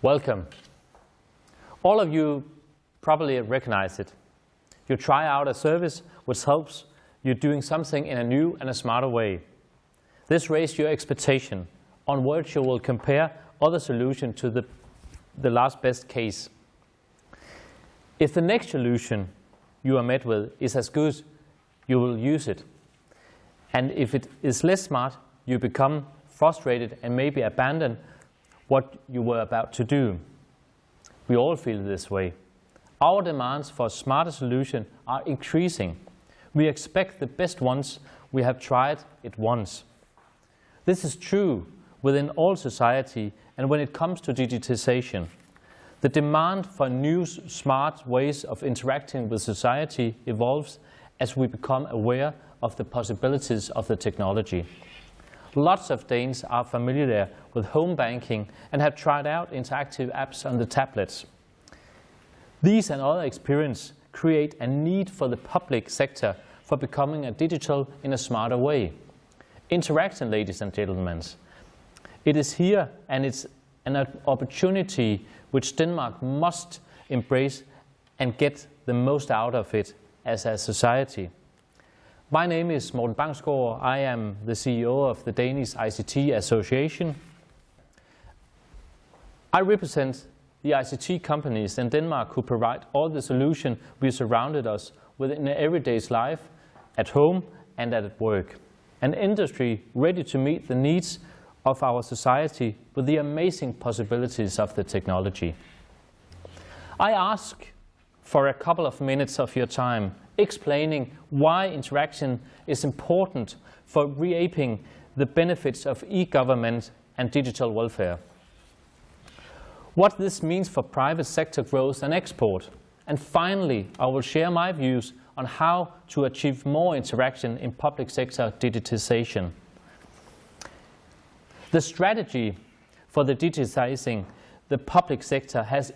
Welcome. All of you probably recognize it. You try out a service which helps you doing something in a new and a smarter way. This raises your expectation on which you will compare other solutions to the last best case. If the next solution you are met with is as good, you will use it. And if it is less smart, you become frustrated and maybe abandon what you were about to do. We all feel this way. Our demands for a smarter solution are increasing. We expect the best ones. We have tried it once. This is true within all society, and when it comes to digitization. The demand for new smart ways of interacting with society evolves as we become aware of the possibilities of the technology. Lots of Danes are familiar with home banking and have tried out interactive apps on the tablets. These and other experiences create a need for the public sector for becoming a digital in a smarter way. Interaction, ladies and gentlemen. It is here, and it's an opportunity which Denmark must embrace and get the most out of it as a society. My name is Morten Bangsgaard. I am the CEO of the Danish ICT Association. I represent the ICT companies in Denmark who provide all the solutions we surrounded us with in everyday life, at home and at work. An industry ready to meet the needs of our society with the amazing possibilities of the technology. I ask for a couple of minutes of your time explaining why interaction is important for reaping the benefits of e-government and digital welfare. What this means for private sector growth and export. And finally, I will share my views on how to achieve more interaction in public sector digitization. The strategy for the digitizing the public sector has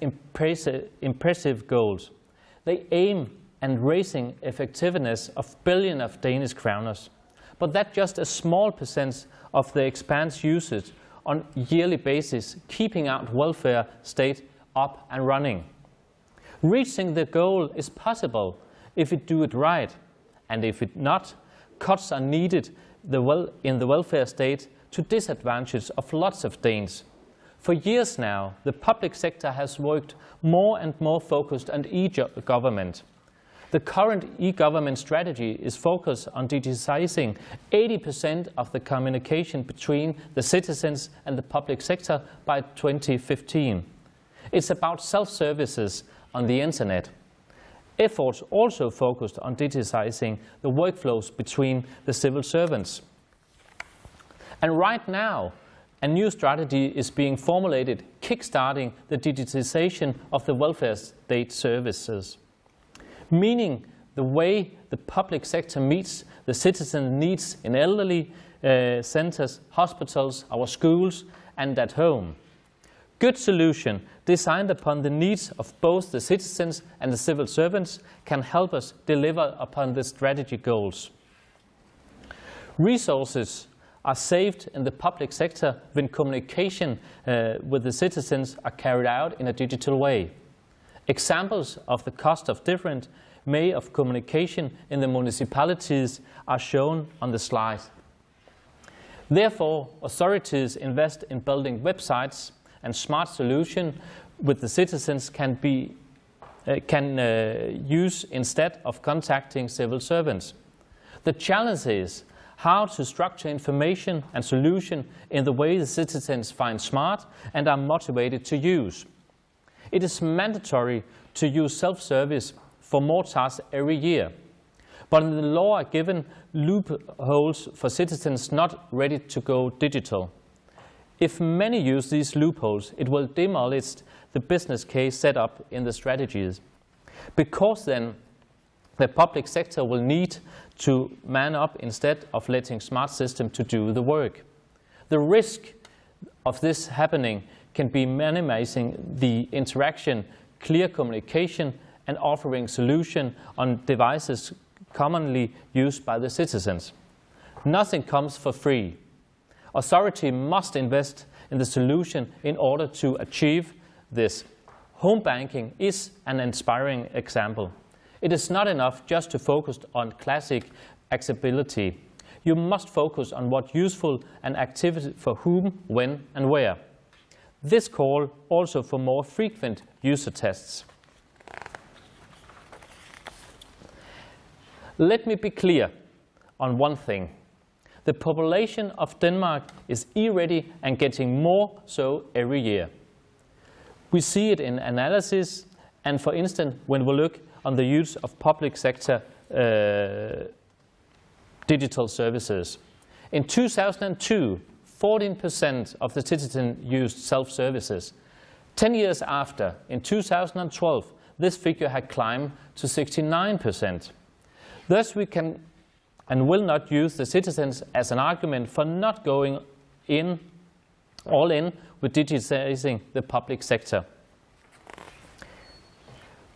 impressive goals. They aim at raising effectiveness of billions of Danish kroners, but that's just a small percent of the expanse usage on a yearly basis, keeping our welfare state up and running. Reaching the goal is possible if we do it right, and if it not, cuts are needed in the welfare state to disadvantage of lots of Danes. For years now, the public sector has worked more and more focused on e-government. The current e-government strategy is focused on digitizing 80% of the communication between the citizens and the public sector by 2015. It's about self-services on the internet. Efforts also focused on digitizing the workflows between the civil servants. And right now, a new strategy is being formulated, kickstarting the digitization of the welfare state services, meaning the way the public sector meets the citizen needs in elderly centers, hospitals, our schools, and at home. Good solution designed upon the needs of both the citizens and the civil servants can help us deliver upon the strategy goals. Resources are saved in the public sector when communication with the citizens are carried out in a digital way. Examples of the cost of different way of communication in the municipalities are shown on the slide. Therefore, authorities invest in building websites and smart solutions with the citizens can use instead of contacting civil servants. The challenge is how to structure information and solution in the way the citizens find smart and are motivated to use. It is mandatory to use self-service for more tasks every year, but in the law are given loopholes for citizens not ready to go digital. If many use these loopholes, it will demolish the business case set up in the strategies, because then the public sector will need to man up instead of letting smart systems to do the work. The risk of this happening can be minimizing the interaction, clear communication, and offering solution on devices commonly used by the citizens. Nothing comes for free. Authority must invest in the solution in order to achieve this. Home banking is an inspiring example. It is not enough just to focus on classic accessibility. You must focus on what's useful and activity for whom, when and where. This calls also for more frequent user tests. Let me be clear on one thing. The population of Denmark is e-ready and getting more so every year. We see it in analysis and, for instance, when we look on the use of public sector digital services. In 2002, 14% of the citizens used self-services. 10 years after, in 2012, this figure had climbed to 69%. Thus, we can and will not use the citizens as an argument for not going all in with digitizing the public sector.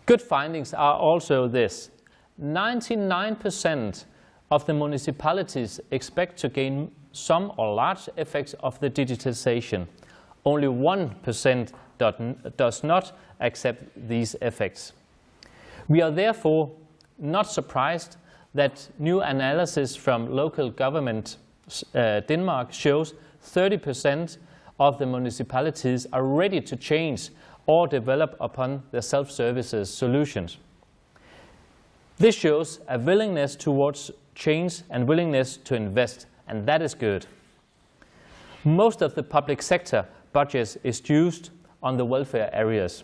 Good findings are also this. 99% of the municipalities expect to gain some or large effects of the digitization. Only 1% does not accept these effects. We are therefore not surprised that new analysis from local government Denmark shows 30% of the municipalities are ready to change or develop upon the self-services solutions. This shows a willingness towards change and willingness to invest, and that is good. Most of the public sector budget is used on the welfare areas.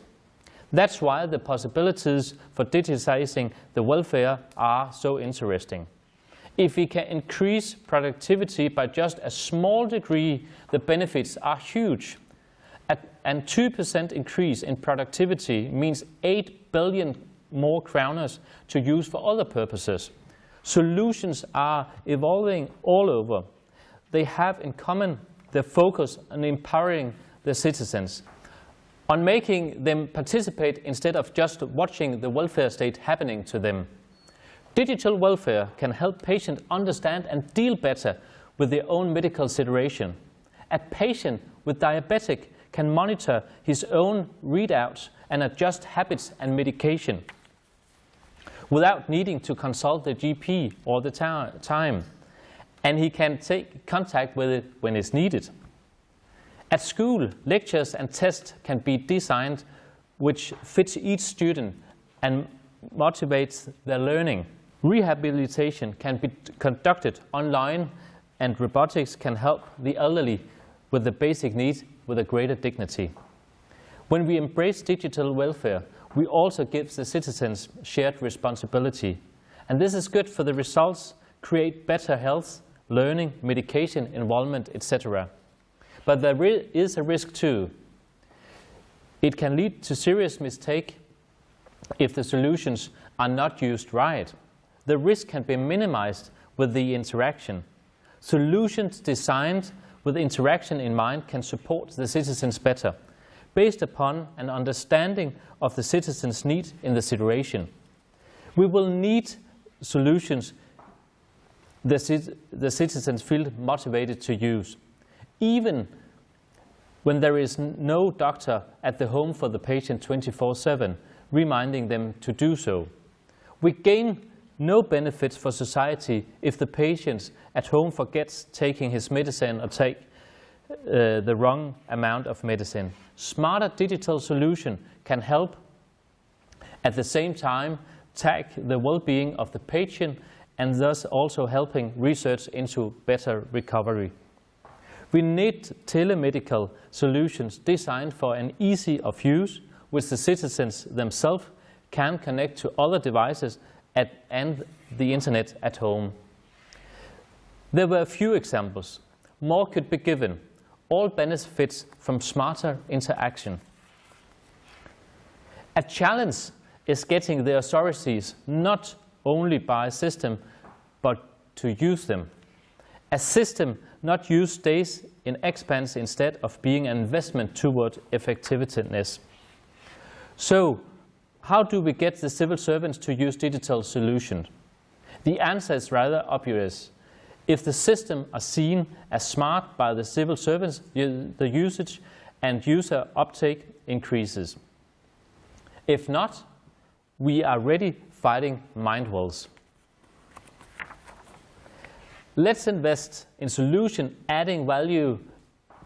That's why the possibilities for digitizing the welfare are so interesting. If we can increase productivity by just a small degree, the benefits are huge. And 2% increase in productivity means 8 billion more kroners to use for other purposes. Solutions are evolving all over. They have in common the focus on empowering the citizens, on making them participate instead of just watching the welfare state happening to them. Digital welfare can help patients understand and deal better with their own medical situation. A patient with diabetic can monitor his own readouts and adjust habits and medication without needing to consult the GP all the time. And he can take contact with it when it's needed. At school, lectures and tests can be designed which fits each student and motivates their learning. Rehabilitation can be conducted online, and robotics can help the elderly with the basic needs with a greater dignity. When we embrace digital welfare, we also give the citizens shared responsibility. And this is good for the results, create better health, learning, medication, involvement, etc. But there is a risk too. It can lead to serious mistake if the solutions are not used right. The risk can be minimized with the interaction. Solutions designed with interaction in mind can support the citizens better, based upon an understanding of the citizens' need in the situation. We will need solutions the citizens feel motivated to use, even when there is no doctor at the home for the patient 24/7, reminding them to do so. We gain no benefits for society if the patient at home forgets taking his medicine or take the wrong amount of medicine. Smarter digital solution can help at the same time tag the well-being of the patient and thus also helping research into better recovery. We need telemedical solutions designed for an easy of use, which the citizens themselves can connect to other devices and the internet at home. There were a few examples. More could be given. All benefits from smarter interaction. A challenge is getting the authorities not only by a system, but to use them. A system not used stays in expense instead of being an investment toward effectiveness. So, how do we get the civil servants to use digital solutions? The answer is rather obvious. If the systems are seen as smart by the civil servants, the usage, and user uptake increases. If not, we are already fighting mind wells. Let's invest in solutions adding value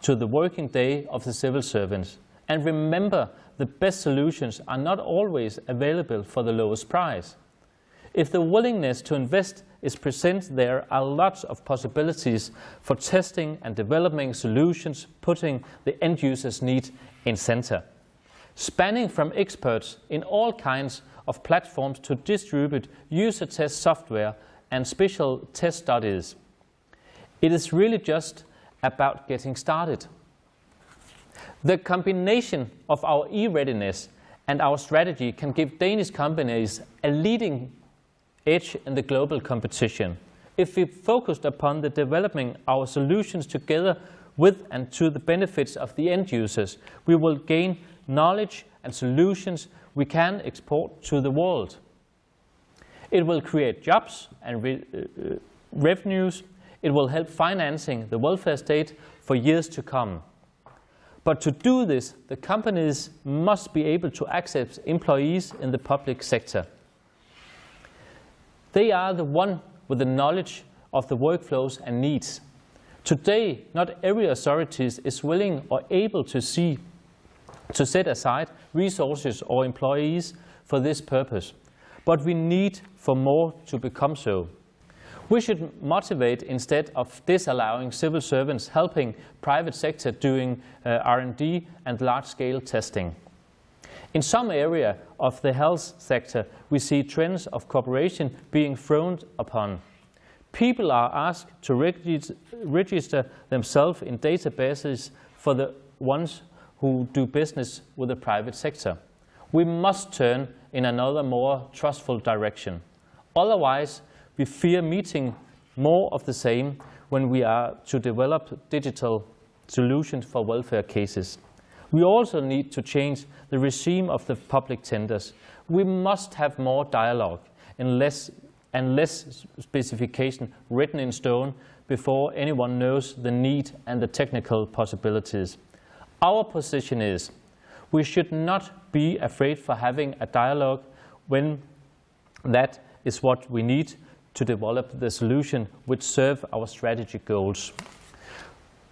to the working day of the civil servants. And remember, the best solutions are not always available for the lowest price. If the willingness to invest is present, there are lots of possibilities for testing and developing solutions, putting the end user's need in center. Spanning from experts in all kinds of platforms to distribute user test software and special test studies. It is really just about getting started. The combination of our e-readiness and our strategy can give Danish companies a leading edge in the global competition. If we focused upon the developing our solutions together with and to the benefits of the end users, we will gain knowledge and solutions we can export to the world. It will create jobs and revenues. It will help financing the welfare state for years to come. But to do this, the companies must be able to accept employees in the public sector. They are the one with the knowledge of the workflows and needs. Today, not every authority is willing or able to set aside resources or employees for this purpose. But we need for more to become so. We should motivate instead of disallowing civil servants helping private sector doing R&D and large-scale testing. In some area of the health sector, we see trends of cooperation being frowned upon. People are asked to register themselves in databases for the ones who do business with the private sector. We must turn in another more trustful direction. Otherwise, we fear meeting more of the same when we are to develop digital solutions for welfare cases. We also need to change the regime of the public tenders. We must have more dialogue and less specification written in stone before anyone knows the need and the technical possibilities. Our position is we should not be afraid for having a dialogue when that is what we need to develop the solution which serve our strategic goals.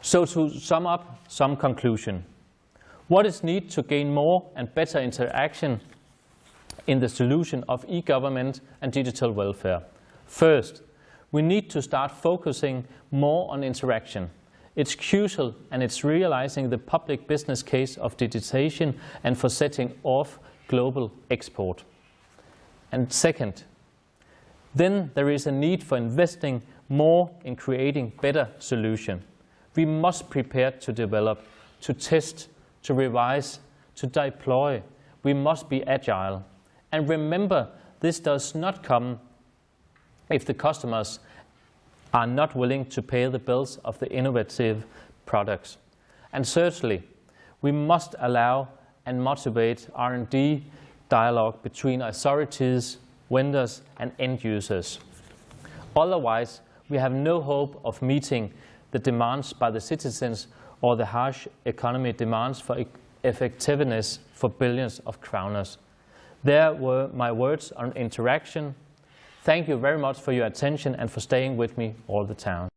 So to sum up some conclusion. What is needed to gain more and better interaction in the solution of e-government and digital welfare? First, we need to start focusing more on interaction. It's crucial, and it's realizing the public business case of digitization and for setting off global export. And second, then there is a need for investing more in creating better solutions. We must prepare to develop, to test, to revise, to deploy. We must be agile. And remember, this does not come if the customers are not willing to pay the bills of the innovative products. And thirdly, we must allow and motivate R&D dialogue between authorities, vendors and end users. Otherwise, we have no hope of meeting the demands by the citizens or the harsh economy demands for effectiveness for billions of kroners. There were my words on interaction. Thank you very much for your attention and for staying with me all the time.